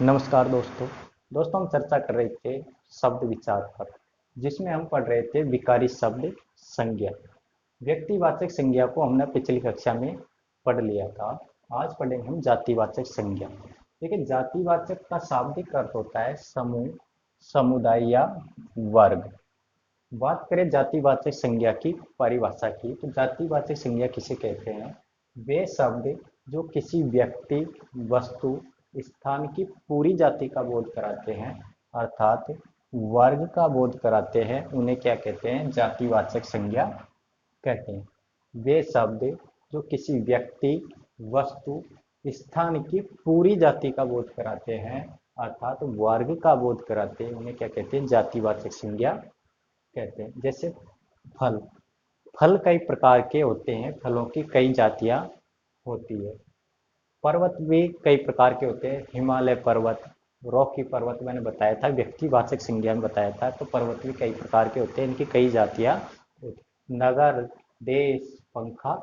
नमस्कार दोस्तों। हम चर्चा कर रहे थे शब्द विचार पर, जिसमें हम पढ़ रहे थे विकारी शब्द संज्ञा। व्यक्तिवाचक संज्ञा को हमने पिछली कक्षा में पढ़ लिया था। आज पढ़ेंगे हम जातिवाचक संज्ञा। देखिए, जातिवाचक का शाब्दिक अर्थ होता है समूह, समुदाय या वर्ग। बात करें जातिवाचक संज्ञा की परिभाषा की, तो जातिवाचक संज्ञा किसे कहते हैं? वे शब्द जो किसी व्यक्ति, वस्तु, स्थान की पूरी जाति का बोध कराते हैं, अर्थात वर्ग का बोध कराते हैं, उन्हें क्या कहते हैं? जातिवाचक संज्ञा कहते हैं। वे शब्द जो किसी व्यक्ति, वस्तु, स्थान की पूरी जाति का बोध कराते हैं, अर्थात वर्ग का बोध कराते हैं, उन्हें क्या कहते हैं? जातिवाचक संज्ञा कहते हैं। जैसे फल, फल कई प्रकार के होते हैं, फलों की कई जातियां होती है। पर्वत भी कई प्रकार के होते हैं, हिमालय पर्वत, रॉकी पर्वत मैंने बताया था, व्यक्तिवाचक संज्ञा में बताया था। तो पर्वत भी कई प्रकार के होते हैं, इनकी कई जातियां होती हैं। नगर, देश, पंखा,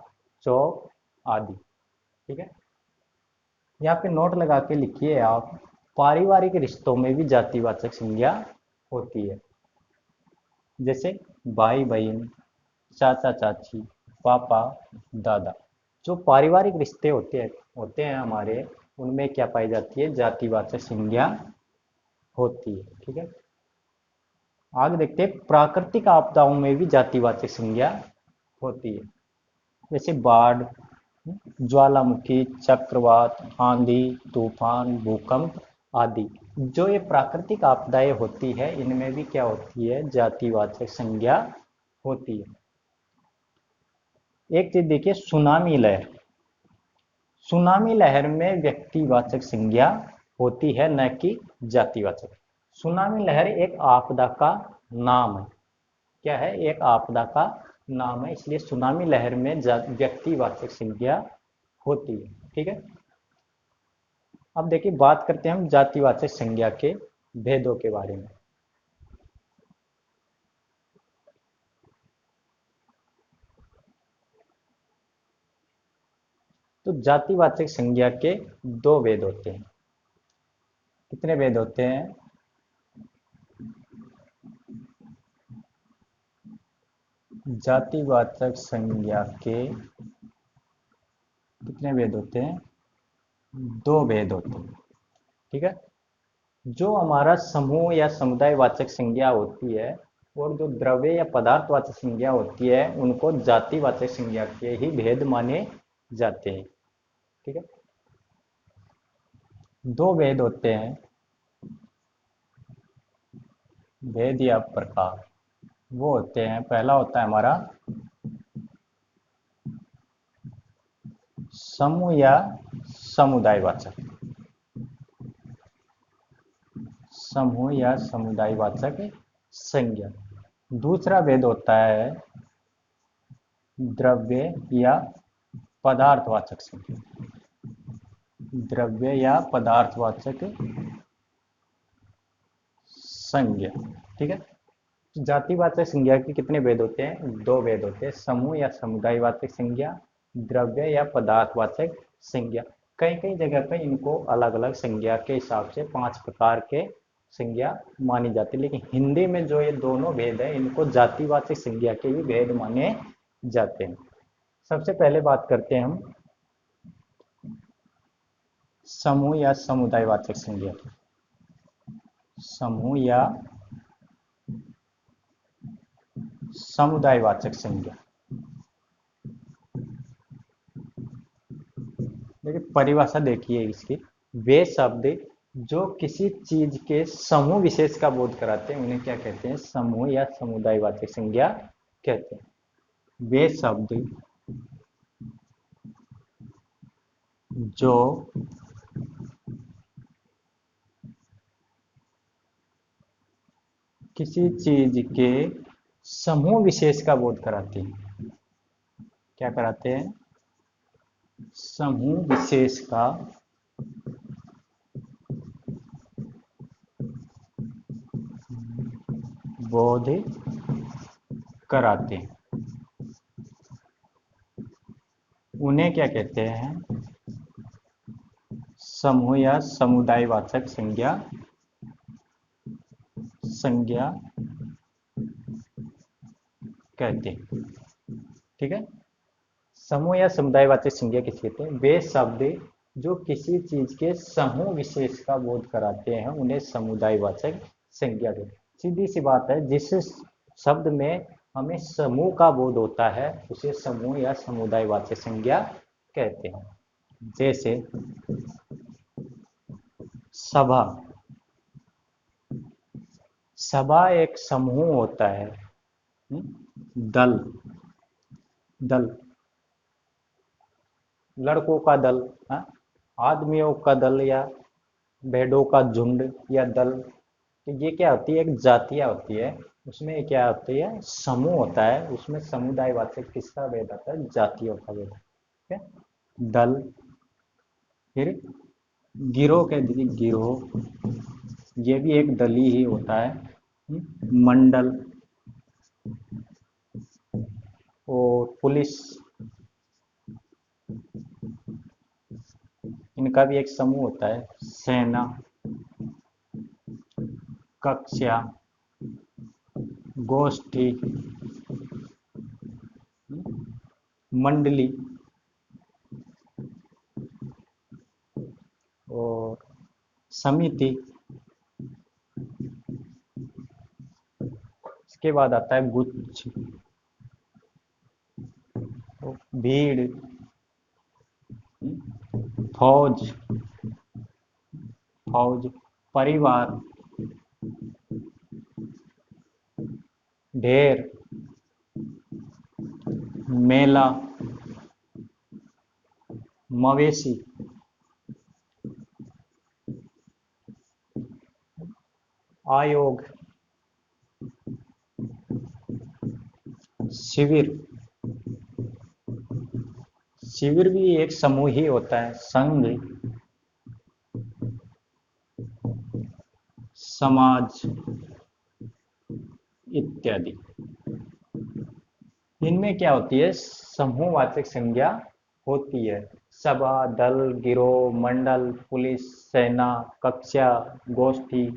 चौक आदि। ठीक है, यहाँ पे नोट लगा के लिखिए आप। पारिवारिक रिश्तों में भी जातिवाचक संज्ञा होती है। जैसे भाई बहन, चाचा चाची, पापा दादा। जो पारिवारिक रिश्ते होते हैं हमारे, उनमें क्या पाई जाती है? जातिवाचक संज्ञा होती है। ठीक है, आगे देखते हैं। प्राकृतिक आपदाओं में भी जातिवाचक संज्ञा होती है। जैसे बाढ़, ज्वालामुखी, चक्रवात, आंधी, तूफान, भूकंप आदि। जो ये प्राकृतिक आपदाएं होती है, इनमें भी क्या होती है? जातिवाचक संज्ञा होती है। एक चीज देखिए, सुनामी लहर। सुनामी लहर में व्यक्तिवाचक संज्ञा होती है, न कि जातिवाचक। सुनामी लहर एक आपदा का नाम है। क्या है? एक आपदा का नाम है, इसलिए सुनामी लहर में व्यक्तिवाचक संज्ञा होती है। ठीक है, अब देखिए, बात करते हैं हम जातिवाचक संज्ञा के भेदों के बारे में। तो जातिवाचक संज्ञा के दो भेद होते हैं। कितने भेद होते हैं? जातिवाचक संज्ञा के कितने भेद होते हैं? दो भेद होते हैं। ठीक है, जो हमारा समूह या समुदायवाचक संज्ञा होती है, और जो द्रव्य या पदार्थवाचक संज्ञा होती है, उनको जातिवाचक संज्ञा के ही भेद माने जाते हैं। ठीक है, दो भेद होते हैं, भेद या प्रकार। वो होते हैं, पहला होता है हमारा समूह या समुदायवाचक। समूह या समुदायवाचक संज्ञा। दूसरा भेद होता है द्रव्य या पदार्थवाचक संज्ञा। द्रव्य या पदार्थवाचक संज्ञा। ठीक है, जातिवाचक संज्ञा के कितने भेद होते हैं? दो भेद होते हैं, समूह या समुदायवाचक संज्ञा, द्रव्य या पदार्थवाचक संज्ञा। कई कई जगह पर इनको अलग अलग संज्ञा के हिसाब से 5 प्रकार के संज्ञा मानी जाती है, लेकिन हिंदी में जो ये दोनों भेद है, इनको जातिवाचक संज्ञा के भी भेद माने जाते हैं। सबसे पहले बात करते हैं हम समूह या समुदायवाचक संज्ञा। समूह या समुदायवाचक संज्ञा। देखिए, परिभाषा देखिए इसकी। वे शब्द जो किसी चीज के समूह विशेष का बोध कराते हैं, उन्हें क्या कहते हैं? समूह या समुदायवाचक संज्ञा कहते हैं। वे शब्द जो किसी चीज के समूह विशेष का बोध कराते हैं। क्या कराते हैं? समूह विशेष का बोध कराते हैं, उन्हें क्या कहते हैं? समूह या समुदायवाचक संज्ञा कहते हैं। ठीक है, समूह या समुदायवाचक संज्ञा किसे कहते हैं? वे शब्द जो किसी चीज के समूह विशेष का बोध कराते हैं उन्हें समुदायवाचक संज्ञा कहते हैं। सीधी सी बात है, जिस शब्द में हमें समूह का बोध होता है उसे समूह या समुदायवाचक संज्ञा कहते हैं। जैसे सभा, सभा एक समूह होता है। दल, दल लड़कों का दल, हाँ? आदमियों का दल या भेड़ों का झुंड या दल, तो ये क्या होती है? एक जातियाँ होती है, उसमें क्या होती है? समूह होता है, उसमें समुदायवाचक किसका भेद आता है? जातियों का भेद। ठीक है, दल। फिर गिरोह कह दीजिए, गिरोह, ये भी एक दल ही होता है। मंडल और पुलिस, इनका भी एक समूह होता है। सेना, कक्षा, गोष्ठी, मंडली और समिति। इसके बाद आता है गुच्छ, भीड़, फौज, फौज, परिवार, ढेर, मेला, मवेशी, आयोग, शिविर, शिविर भी एक समूह ही होता है। संघ, समाज इत्यादि। इनमें क्या होती है? समूहवाचक संज्ञा होती है। सभा, दल, गिरोह, मंडल, पुलिस, सेना, कक्षा, गोष्ठी,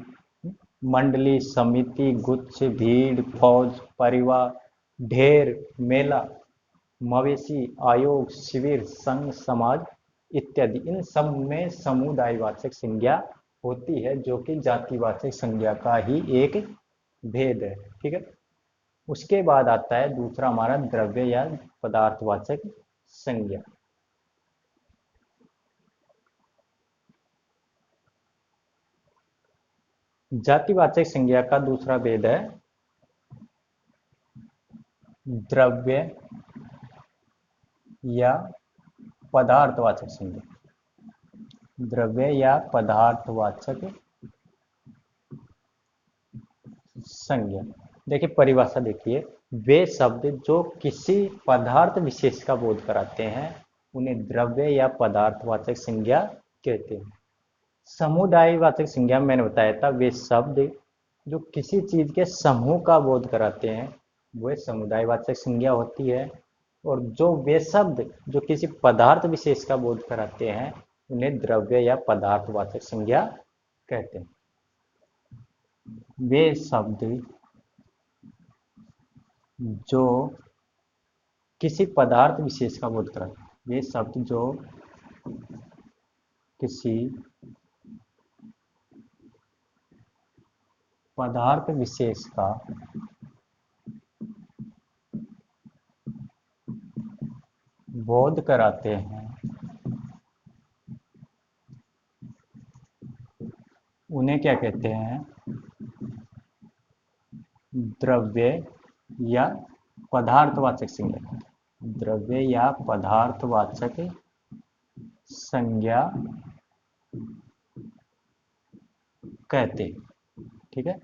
मंडली, समिति, गुच्छ, भीड़, फौज, परिवार, ढेर, मेला, मवेशी, आयोग, शिविर, संघ, समाज इत्यादि। इन सब में समुदायवाचक संज्ञा होती है, जो कि जातिवाचक संज्ञा का ही एक भेद है। ठीक है, उसके बाद आता है दूसरा हमारा द्रव्य या पदार्थवाचक संज्ञा। जातिवाचक संज्ञा का दूसरा भेद है द्रव्य या पदार्थवाचक संज्ञा। द्रव्य या पदार्थवाचक संज्ञा, देखिए परिभाषा देखिए, वे शब्द जो किसी पदार्थ विशेष का बोध कराते हैं उन्हें द्रव्य या पदार्थवाचक संज्ञा कहते हैं। समुदायवाचक संज्ञा मैंने बताया था, वे शब्द जो किसी चीज के समूह का बोध कराते हैं वह समुदायवाचक संज्ञा होती है, और जो वे शब्द जो किसी पदार्थ विशेष का बोध कराते हैं उन्हें द्रव्य या पदार्थवाचक संज्ञा कहते हैं। वे शब्द जो किसी पदार्थ विशेष का बोध कराते हैं, वे शब्द जो किसी पदार्थ विशेष का बोध कराते हैं उन्हें क्या कहते हैं? द्रव्य या पदार्थवाचक संज्ञा। द्रव्य या पदार्थवाचक संज्ञा कहते हैं। ठीक है,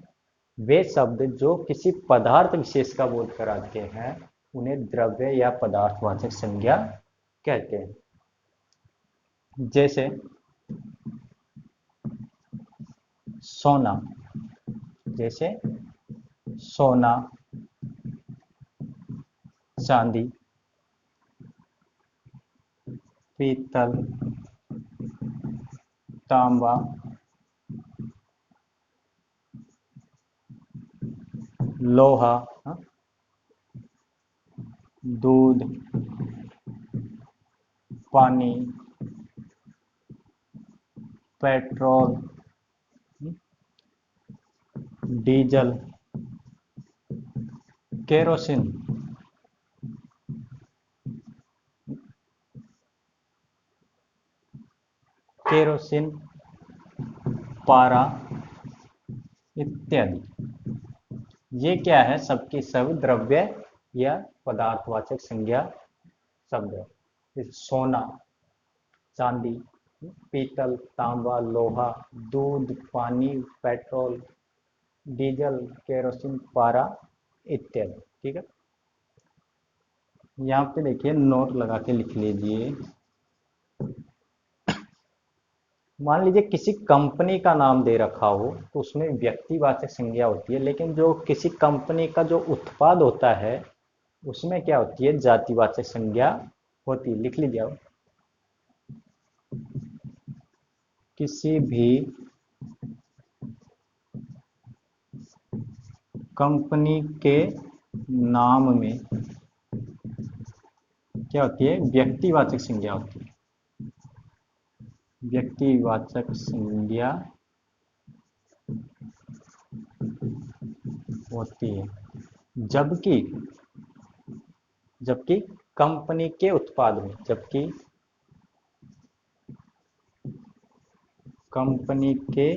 वे शब्द जो किसी पदार्थ विशेष का बोध कराते हैं उन्हें द्रव्य या पदार्थवाचक संज्ञा कहते हैं। जैसे सोना, जैसे सोना, चांदी, पीतल, तांबा, लोहा, हाँ, दूध, पानी, पेट्रोल, डीजल, केरोसिन, केरोसिन, पारा इत्यादि। ये क्या है? सबकी सब द्रव्य या पदार्थवाचक संज्ञा शब्द है। जैसे सोना, चांदी, पीतल, तांबा, लोहा, दूध, पानी, पेट्रोल, डीजल, केरोसिन, पारा इत्यादि। ठीक है, यहाँ पे देखिए नोट लगा के लिख लीजिए। मान लीजिए किसी कंपनी का नाम दे रखा हो तो उसमें व्यक्तिवाचक संज्ञा होती है, लेकिन जो किसी कंपनी का जो उत्पाद होता है उसमें क्या होती है? जातिवाचक संज्ञा होती है। लिख लीजिए आप। किसी भी कंपनी के नाम में क्या होती है? व्यक्तिवाचक संज्ञा होती है। व्यक्तिवाचक संज्ञा होती है। जबकि जबकि कंपनी के उत्पाद में, जबकि कंपनी के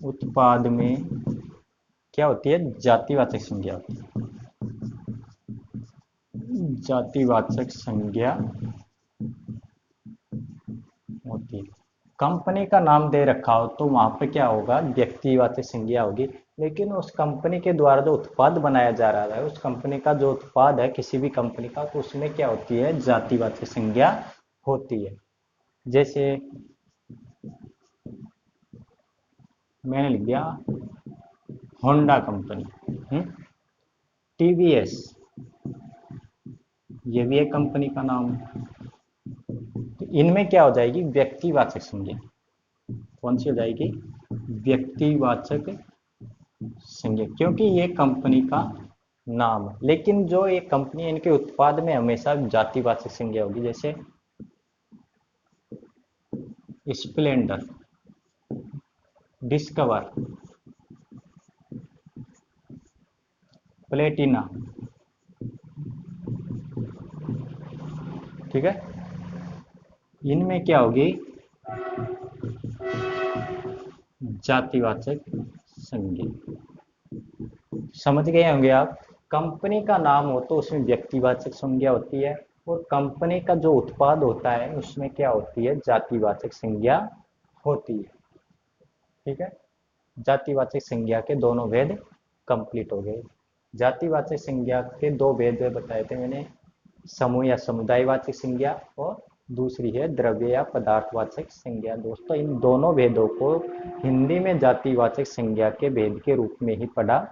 उत्पाद में क्या होती है? जातिवाचक संज्ञा होती है। जातिवाचक संज्ञा होती है। कंपनी का नाम दे रखा हो तो वहां पे क्या होगा? व्यक्तिवाचक संज्ञा होगी। लेकिन उस कंपनी के द्वारा जो उत्पाद बनाया जा रहा है, उस कंपनी का जो उत्पाद है किसी भी कंपनी का, तो उसमें क्या होती है? जातिवाचक संज्ञा होती है। जैसे मैंने लिख दिया होंडा कंपनी, टीवीएस, ये भी एक कंपनी का नाम है। तो इनमें क्या हो जाएगी? व्यक्तिवाचक संज्ञा। कौन सी हो जाएगी? व्यक्तिवाचक संज्ञा, क्योंकि ये कंपनी का नाम है। लेकिन जो ये कंपनी, इनके उत्पाद में हमेशा जातिवाचक संज्ञा होगी। जैसे स्प्लेंडर, डिस्कवर, प्लेटिना। ठीक है, इनमें क्या होगी? जातिवाचक संज्ञा। समझ गए होंगे आप। कंपनी का नाम हो तो उसमें व्यक्तिवाचक संज्ञा होती है, और कंपनी का जो उत्पाद होता है उसमें क्या होती है? जातिवाचक संज्ञा होती है। ठीक है, जातिवाचक संज्ञा के दोनों भेद कंप्लीट हो गए। जातिवाचक संज्ञा के दो भेद बताए थे मैंने, समूह या समुदायवाचक संज्ञा, और दूसरी है द्रव्य या पदार्थवाचक संज्ञा। दोस्तों, इन दोनों भेदों को हिंदी में जातिवाचक संज्ञा के भेद के रूप में ही पढ़ा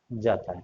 जाता है।